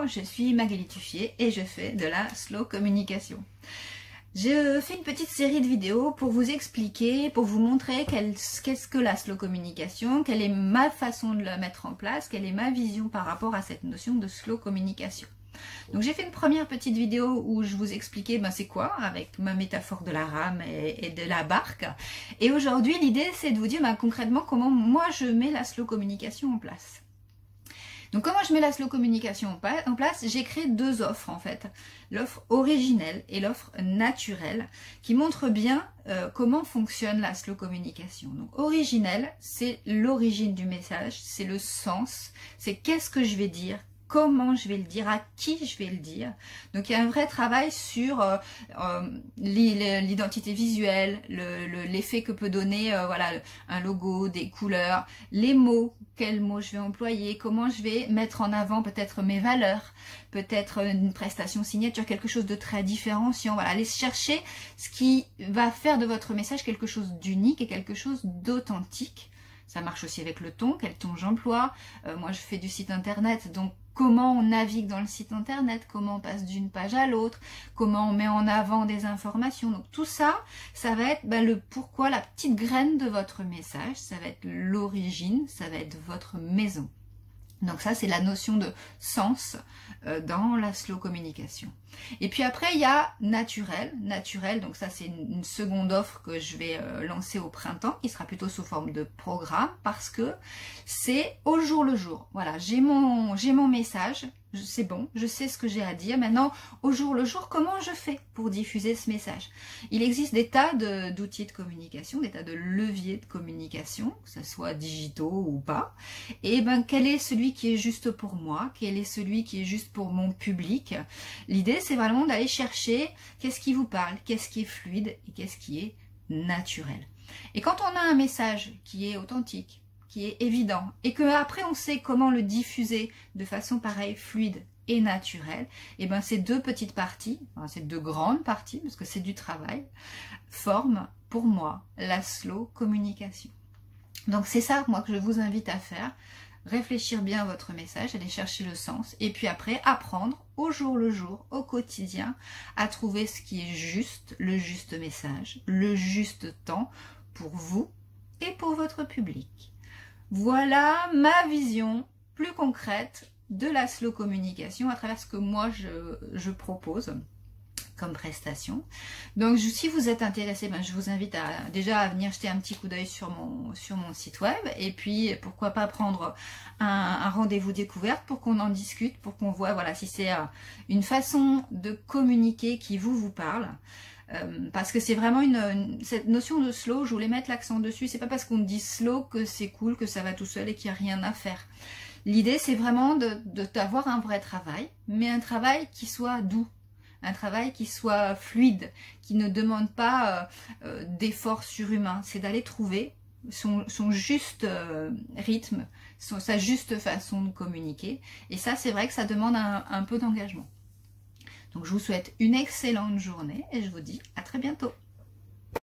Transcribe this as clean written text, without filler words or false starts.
je suis Magali Tuffier et je fais de la slow communication. Je fais une petite série de vidéos pour vous expliquer, pour vous montrer qu'est-ce que la slow communication, quelle est ma façon de la mettre en place, quelle est ma vision par rapport à cette notion de slow communication. Donc j'ai fait une première petite vidéo où je vous expliquais c'est quoi avec ma métaphore de la rame et de la barque. Et aujourd'hui l'idée c'est de vous dire concrètement comment moi je mets la slow communication en place. Donc comment je mets la slow communication en place? J'ai créé deux offres en fait. L'offre originelle et l'offre naturelle qui montrent bien comment fonctionne la slow communication. Donc originelle, c'est l'origine du message, c'est le sens, c'est qu'est-ce que je vais dire, comment je vais le dire, à qui je vais le dire. Donc il y a un vrai travail sur l'identité visuelle, l'effet que peut donner voilà, un logo, des couleurs, les mots, quels mots je vais employer, comment je vais mettre en avant peut-être mes valeurs, peut-être une prestation signature, quelque chose de très différenciant. Voilà, allez chercher ce qui va faire de votre message quelque chose d'unique et quelque chose d'authentique. Ça marche aussi avec le ton, quel ton j'emploie. Moi je fais du site internet, donc comment on navigue dans le site internet, comment on passe d'une page à l'autre, comment on met en avant des informations. Donc tout ça, ça va être le pourquoi, la petite graine de votre message, ça va être l'origine, ça va être votre maison. Donc ça c'est la notion de sens dans la slow communication. Et puis après il y a naturel, donc ça c'est une seconde offre que je vais lancer au printemps, qui sera plutôt sous forme de programme, parce que c'est au jour le jour. Voilà, j'ai mon message, c'est bon, je sais ce que j'ai à dire. Maintenant, au jour le jour, comment je fais pour diffuser ce message? Il existe des tas d'outils de communication, des tas de leviers de communication, que ce soit digitaux ou pas. Et quel est celui qui est juste pour moi? Quel est celui qui est juste pour mon public? L'idée, c'est vraiment d'aller chercher qu'est-ce qui vous parle, qu'est-ce qui est fluide et qu'est-ce qui est naturel. Et quand on a un message qui est authentique, qui est évident, et que après on sait comment le diffuser de façon pareille, fluide et naturelle, et ces deux petites parties, ces deux grandes parties, parce que c'est du travail, forment pour moi la slow communication. Donc c'est ça moi que je vous invite à faire. Réfléchir bien à votre message, aller chercher le sens, et puis après apprendre au jour le jour, au quotidien, à trouver ce qui est juste, le juste message, le juste temps pour vous et pour votre public. Voilà ma vision plus concrète de la slow communication à travers ce que moi je propose comme prestation. Donc si vous êtes intéressé, je vous invite déjà à venir jeter un petit coup d'œil sur mon site web, et puis pourquoi pas prendre un rendez-vous découverte pour qu'on en discute, pour qu'on voit voilà, si c'est une façon de communiquer qui vous parle. Parce que c'est vraiment cette notion de slow, je voulais mettre l'accent dessus, c'est pas parce qu'on dit slow que c'est cool, que ça va tout seul et qu'il n'y a rien à faire. L'idée c'est vraiment d'avoir un vrai travail, mais un travail qui soit doux, un travail qui soit fluide, qui ne demande pas d'efforts surhumains. C'est d'aller trouver son juste rythme, sa juste façon de communiquer. Et ça, c'est vrai que ça demande un peu d'engagement. Donc je vous souhaite une excellente journée et je vous dis à très bientôt.